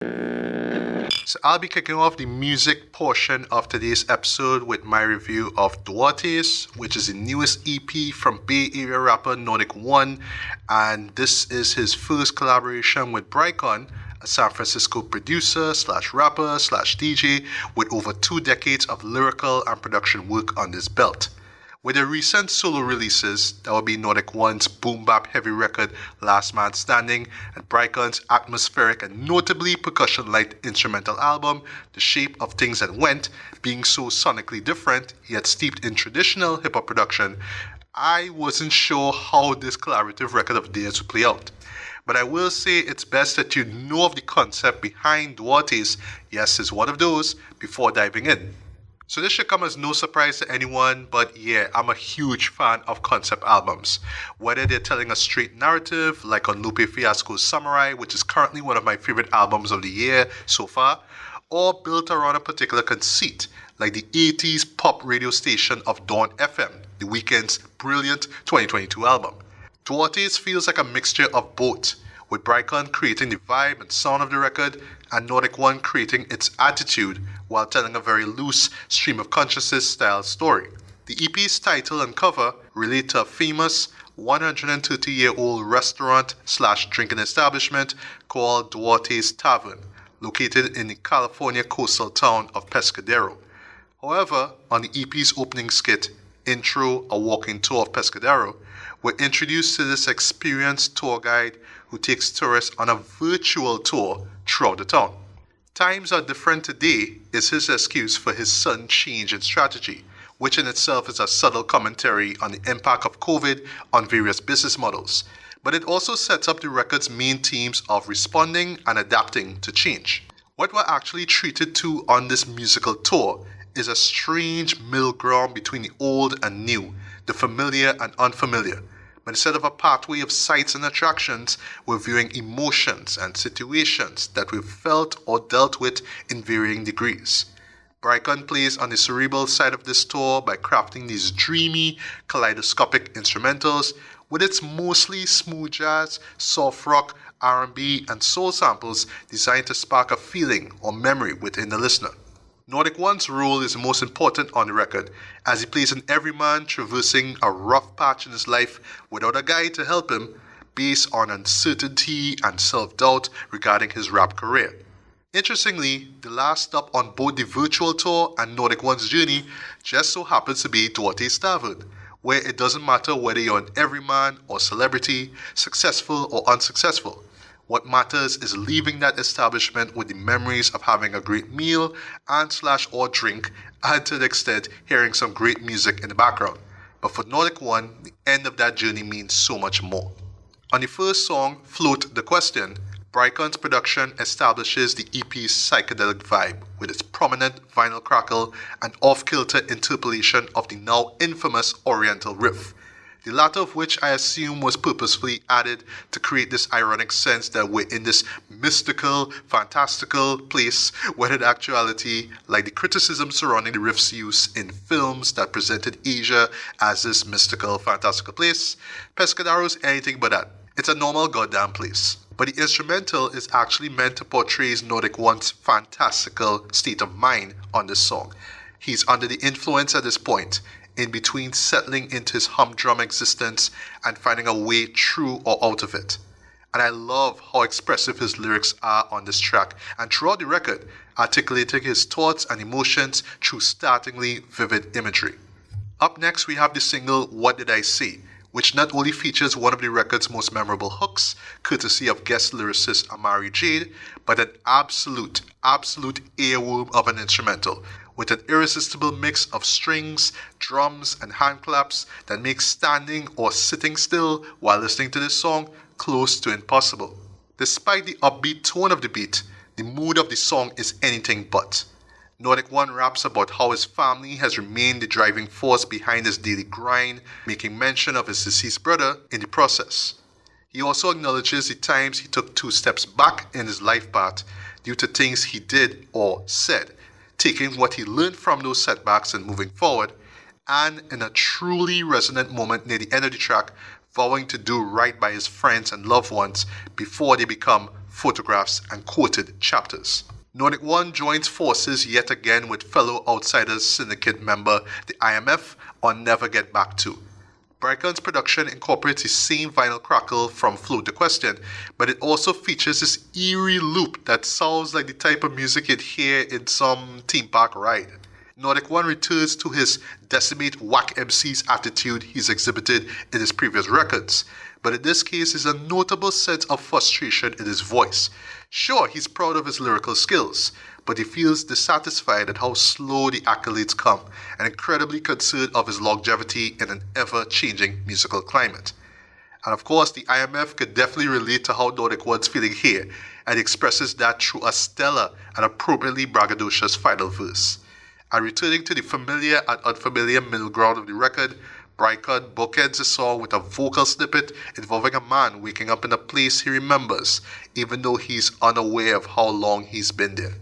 So I'll be kicking off the music portion of today's episode with my review of Duartes, which is the newest EP from Bay Area rapper Nord1kone, and this is his first collaboration with Brycon, a San Francisco producer slash rapper slash DJ with over 2 decades of lyrical and production work on his belt. With the recent solo releases, that would be Nord1kone's boom bap heavy record Last Man Standing and Brycon's atmospheric and notably percussion light instrumental album The Shape of Things That Went, being so sonically different yet steeped in traditional hip hop production, I wasn't sure how this collaborative record of theirs would play out. But I will say it's best that you know of the concept behind Duartes, yes, is one of those, before diving in. So this should come as no surprise to anyone, but yeah, I'm a huge fan of concept albums. Whether they're telling a straight narrative, like on Lupe Fiasco's Samurai, which is currently one of my favorite albums of the year so far, or built around a particular conceit, like the 80s pop radio station of Dawn FM, The Weeknd's brilliant 2022 album. Duartes feels like a mixture of both, with Brycon creating the vibe and sound of the record, and Nord1kone creating its attitude while telling a very loose stream of consciousness style story. The EP's title and cover relate to a famous 130-year-old restaurant slash drinking establishment called Duartes Tavern, located in the California coastal town of Pescadero. However, on the EP's opening skit, Intro, A Walking Tour of Pescadero, we're introduced to this experienced tour guide who takes tourists on a virtual tour throughout the town. Times are different today is his excuse for his sudden change in strategy, which in itself is a subtle commentary on the impact of COVID on various business models. But it also sets up the record's main themes of responding and adapting to change. What we're actually treated to on this musical tour is a strange middle ground between the old and new, the familiar and unfamiliar. But instead of a pathway of sights and attractions, we're viewing emotions and situations that we've felt or dealt with in varying degrees. Brycon plays on the cerebral side of this tour by crafting these dreamy, kaleidoscopic instrumentals with its mostly smooth jazz, soft rock, R&B, and soul samples designed to spark a feeling or memory within the listener. Nord1kone's role is most important on the record, as he plays an everyman traversing a rough patch in his life without a guide to help him, based on uncertainty and self-doubt regarding his rap career. Interestingly, the last stop on both the virtual tour and Nord1kone's journey just so happens to be Duartes Tavern, where it doesn't matter whether you're an everyman or celebrity, successful or unsuccessful. What matters is leaving that establishment with the memories of having a great meal and/or drink, and to the extent hearing some great music in the background. But for Nord1kone, the end of that journey means so much more. On the first song, Float the Question, Brycon's production establishes the EP's psychedelic vibe with its prominent vinyl crackle and off-kilter interpolation of the now infamous Oriental riff, the latter of which I assume was purposefully added to create this ironic sense that we're in this mystical, fantastical place, when in actuality, like the criticism surrounding the riff's use in films that presented Asia as this mystical, fantastical place, Pescadero's anything but that. It's a normal goddamn place. But the instrumental is actually meant to portray Nord1kone's fantastical state of mind on this song. He's under the influence at this point, in between settling into his humdrum existence and finding a way through or out of it. And I love how expressive his lyrics are on this track and throughout the record, articulating his thoughts and emotions through startlingly vivid imagery. Up next, we have the single What Did I Say, which not only features one of the record's most memorable hooks, courtesy of guest lyricist Amari Jade, but an absolute earworm of an instrumental, with an irresistible mix of strings, drums, and hand claps that makes standing or sitting still while listening to this song close to impossible. Despite the upbeat tone of the beat, the mood of the song is anything but. Nord1kone raps about how his family has remained the driving force behind his daily grind, making mention of his deceased brother in the process. He also acknowledges the times he took 2 steps back in his life path due to things he did or said, taking what he learned from those setbacks and moving forward, and in a truly resonant moment near the end of the track, vowing to do right by his friends and loved ones before they become photographs, and quoted chapters. Nord1kone joins forces yet again with fellow Outsiders Syndicate member the I.M.F. on Never Get Back To. Brycon's production incorporates the same vinyl crackle from Float the Question, but it also features this eerie loop that sounds like the type of music you'd hear in some theme park ride. Nord1kone returns to his decimate whack MC's attitude he's exhibited in his previous records, but in this case is a notable sense of frustration in his voice. Sure, he's proud of his lyrical skills, but he feels dissatisfied at how slow the accolades come and incredibly concerned of his longevity in an ever-changing musical climate. And of course, the I.M.F. could definitely relate to how Nord1kone's feeling here, and he expresses that through a stellar and appropriately braggadocious final verse. And returning to the familiar and unfamiliar middle ground of the record, Brycon bookends the song with a vocal snippet involving a man waking up in a place he remembers, even though he's unaware of how long he's been there.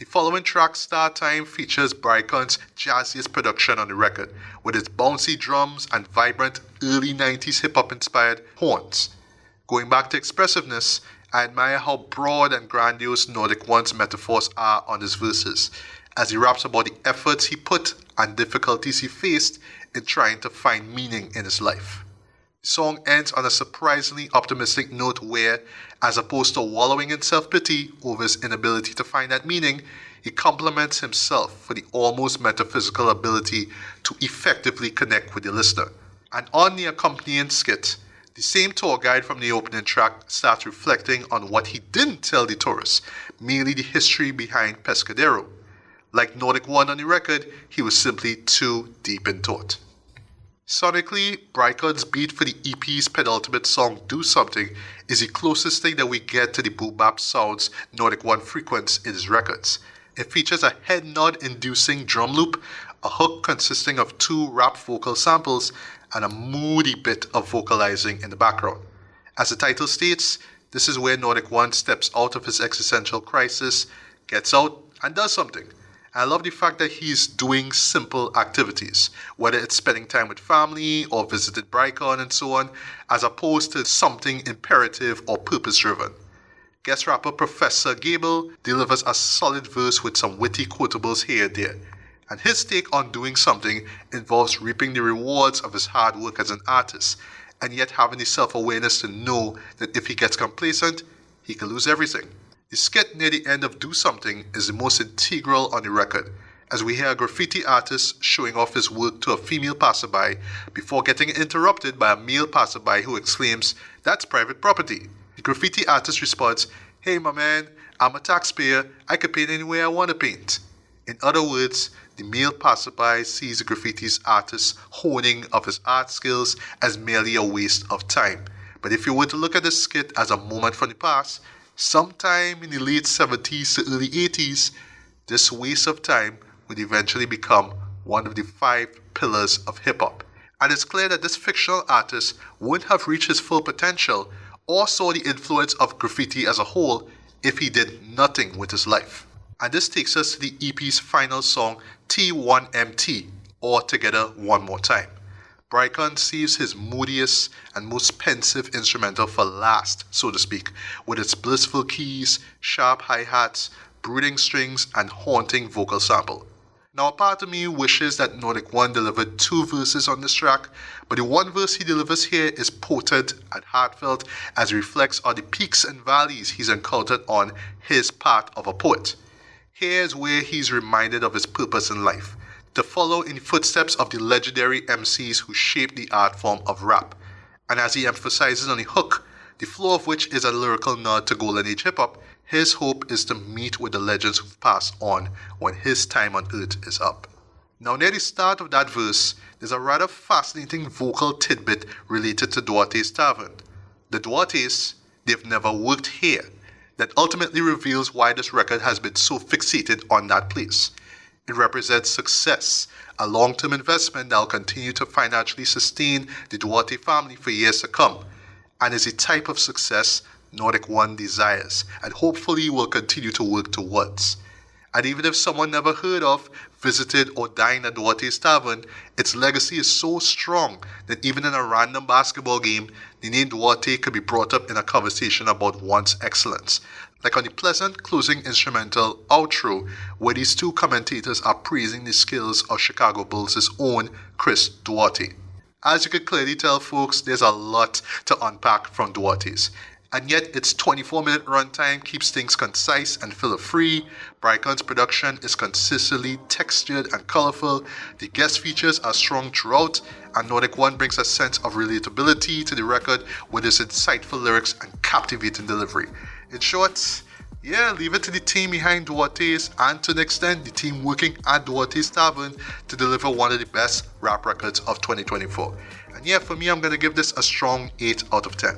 The following track, Star Time, features Brycon's jazziest production on the record, with its bouncy drums and vibrant early 90s hip-hop inspired horns. Going back to expressiveness, I admire how broad and grandiose Nord1kone's metaphors are on his verses, as he raps about the efforts he put and difficulties he faced in trying to find meaning in his life. The song ends on a surprisingly optimistic note where, as opposed to wallowing in self-pity over his inability to find that meaning, he compliments himself for the almost metaphysical ability to effectively connect with the listener. And on the accompanying skit, the same tour guide from the opening track starts reflecting on what he didn't tell the tourists, merely the history behind Pescadero. Like Nord1kone on the record, he was simply too deep in thought. Sonically, Brycon's beat for the EP's penultimate song, Do Something, is the closest thing that we get to the boom-bap sounds Nord1kone frequents in his records. It features a head nod-inducing drum loop, a hook consisting of 2 rap vocal samples, and a moody bit of vocalizing in the background. As the title states, this is where Nord1kone steps out of his existential crisis, gets out, and does something. I love the fact that he's doing simple activities, whether it's spending time with family or visiting Brycon and so on, as opposed to something imperative or purpose-driven. Guest rapper Professor Gable delivers a solid verse with some witty quotables here and there, and his take on doing something involves reaping the rewards of his hard work as an artist, and yet having the self-awareness to know that if he gets complacent, he can lose everything. The skit near the end of Do Something is the most integral on the record, as we hear a graffiti artist showing off his work to a female passerby before getting interrupted by a male passerby who exclaims, "That's private property." The graffiti artist responds, "Hey my man, I'm a taxpayer, I can paint any way I want to paint." In other words, the male passerby sees the graffiti artist's honing of his art skills as merely a waste of time. But if you were to look at this skit as a moment from the past, sometime in the late 70s to early 80s, this waste of time would eventually become one of the 5 pillars of hip-hop. And it's clear that this fictional artist wouldn't have reached his full potential or saw the influence of graffiti as a whole if he did nothing with his life. And this takes us to the EP's final song, T1MT, or Together One More Time. Brycon saves his moodiest and most pensive instrumental for last, so to speak, with its blissful keys, sharp hi-hats, brooding strings, and haunting vocal sample. Now, a part of me wishes that Nord1kone delivered 2 verses on this track, but the one verse he delivers here is potent and heartfelt as he reflects on the peaks and valleys he's encountered on his part of a poet. Here's where he's reminded of his purpose in life: to follow in the footsteps of the legendary MCs who shaped the art form of rap. And as he emphasizes on the hook, the flow of which is a lyrical nod to Golden Age hip-hop, his hope is to meet with the legends who've passed on when his time on earth is up. Now near the start of that verse, there's a rather fascinating vocal tidbit related to Duartes Tavern. The Duartes, they've never worked here, that ultimately reveals why this record has been so fixated on that place. It represents success, a long-term investment that will continue to financially sustain the Duarte family for years to come, and is the type of success Nord1kone desires and hopefully will continue to work towards. And even if someone never heard of, visited, or dined at Duartes Tavern, its legacy is so strong that even in a random basketball game, the name Duarte could be brought up in a conversation about one's excellence. Like on the pleasant closing instrumental outro, where these two commentators are praising the skills of Chicago Bulls' own Chris Duarte. As you can clearly tell, folks, there's a lot to unpack from Duartes. And yet, its 24-minute runtime keeps things concise and filler-free. Brycon's production is consistently textured and colorful. The guest features are strong throughout, and Nord1kone brings a sense of relatability to the record with its insightful lyrics and captivating delivery. In short, yeah, leave it to the team behind Duartes and to an extent the team working at Duartes Tavern to deliver one of the best rap records of 2024. And yeah, for me, I'm going to give this a strong 8 out of 10.